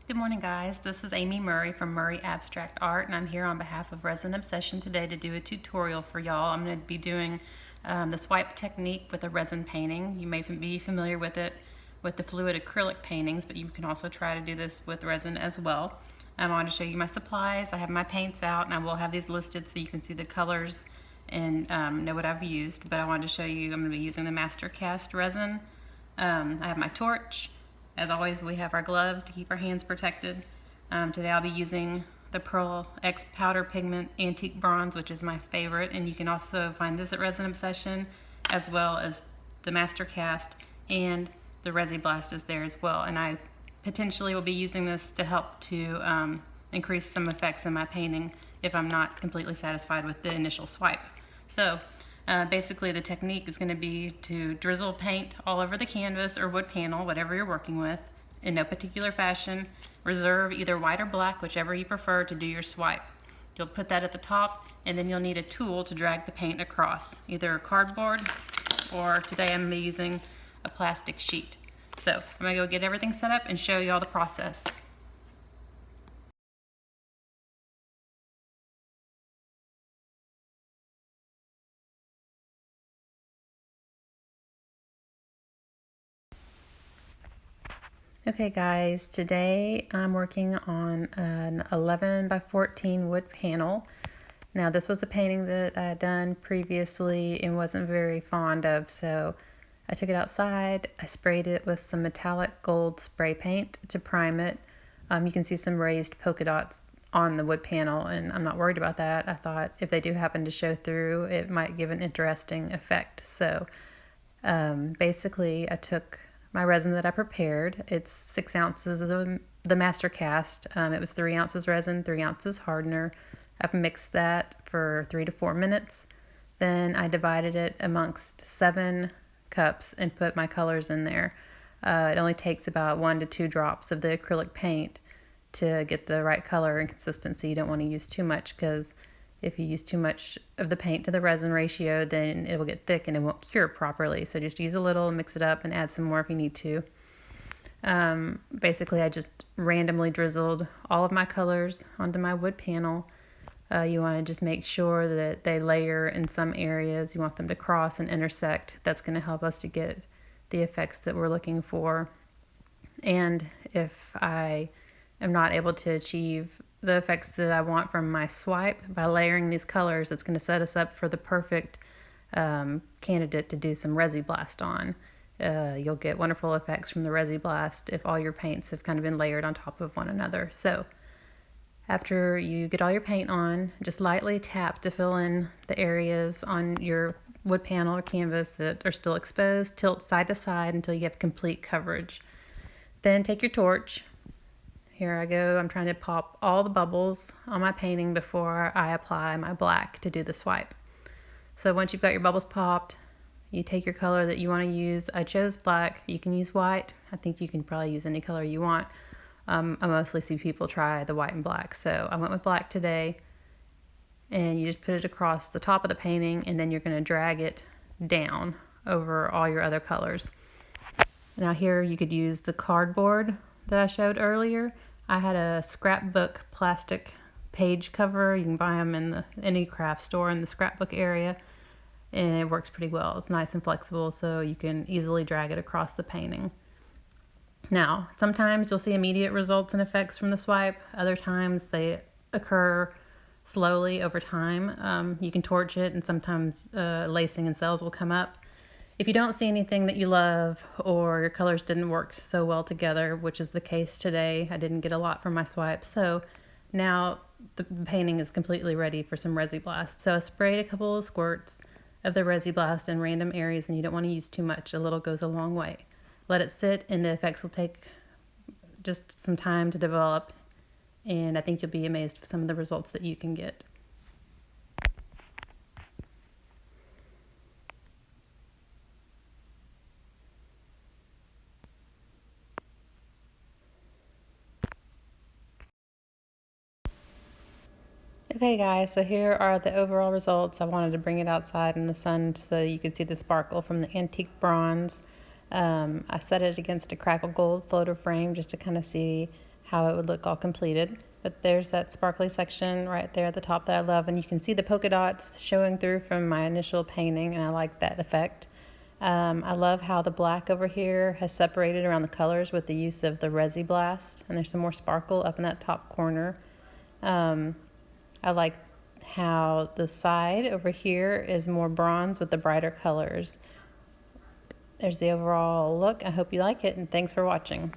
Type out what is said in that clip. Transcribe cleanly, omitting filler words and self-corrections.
Good morning, guys. This is Amy Murray from Murray Abstract Art, and I'm here on behalf of Resin Obsession today to do a tutorial for y'all. I'm going to be doing the swipe technique with a resin painting. You may be familiar with it with the fluid acrylic paintings, but you can also try to do this with resin as well. I want to show you my supplies. I have my paints out, and I will have these listed so you can see the colors and know what I've used. But I wanted to show you, I'm going to be using the Master Cast resin. I have my torch. As always, we have our gloves to keep our hands protected. Today I'll be using the Pearl X Powder Pigment Antique Bronze, which is my favorite, and you can also find this at Resin Obsession, as well as the Master Cast, and the Resi Blast is there as well. And I potentially will be using this to help to increase some effects in my painting if I'm not completely satisfied with the initial swipe. So basically the technique is going to be to drizzle paint all over the canvas or wood panel, whatever you're working with, in no particular fashion. Reserve either white or black, whichever you prefer, to do your swipe. You'll put that at the top, and then you'll need a tool to drag the paint across, either cardboard or today I'm using a plastic sheet. So I'm going to go get everything set up and show you all the process. Okay guys, today I'm working on an 11 by 14 wood panel. Now this was a painting that I had done previously and wasn't very fond of, so I took it outside. I sprayed it with some metallic gold spray paint to prime it. You can see some raised polka dots on the wood panel, and I'm not worried about that. I thought if they do happen to show through, it might give an interesting effect. So basically I took my resin that I prepared. It's 6 ounces of the Master Cast. It was 3 ounces resin, 3 ounces hardener. I've mixed that for 3 to 4 minutes. Then I divided it amongst 7 cups and put my colors in there. It only takes about 1 to 2 drops of the acrylic paint to get the right color and consistency. You don't want to use too much, because if you use too much of the paint to the resin ratio, then it will get thick and it won't cure properly. So just use a little, mix it up, and add some more if you need to. Basically, I just randomly drizzled all of my colors onto my wood panel. You want to just make sure that they layer in some areas. You want them to cross and intersect. That's going to help us to get the effects that we're looking for. And if I am not able to achieve the effects that I want from my swipe by layering these colors, it's going to set us up for the perfect candidate to do some Resi Blast on. You'll get wonderful effects from the Resi Blast if all your paints have kind of been layered on top of one another. So after you get all your paint on, just lightly tap to fill in the areas on your wood panel or canvas that are still exposed. Tilt side to side until you have complete coverage. Then take your torch. Here I go. I'm trying to pop all the bubbles on my painting before I apply my black to do the swipe. So once you've got your bubbles popped, you take your color that you want to use. I chose black. You can use white. I think you can probably use any color you want. I mostly see people try the white and black, so I went with black today. And you just put it across the top of the painting, and then you're going to drag it down over all your other colors. Now here you could use the cardboard that I showed earlier. I had a scrapbook plastic page cover. You can buy them in any craft store in the scrapbook area, and it works pretty well. It's nice and flexible, so you can easily drag it across the painting. Now, sometimes you'll see immediate results and effects from the swipe. Other times they occur slowly over time. You can torch it, and sometimes lacing and cells will come up. If you don't see anything that you love, or your colors didn't work so well together, which is the case today, I didn't get a lot from my swipe, so now the painting is completely ready for some Resi Blast. So I sprayed a couple of squirts of the Resi Blast in random areas, and you don't want to use too much. A little goes a long way. Let it sit, and the effects will take just some time to develop, and I think you'll be amazed with some of the results that you can get. Okay guys, so here are the overall results. I wanted to bring it outside in the sun so you could see the sparkle from the antique bronze. I set it against a crackle gold floater frame just to kind of see how it would look all completed. But there's that sparkly section right there at the top that I love, and you can see the polka dots showing through from my initial painting, and I like that effect. I love how the black over here has separated around the colors with the use of the Resi Blast, and there's some more sparkle up in that top corner. I like how the side over here is more bronze with the brighter colors. There's the overall look. I hope you like it, and thanks for watching.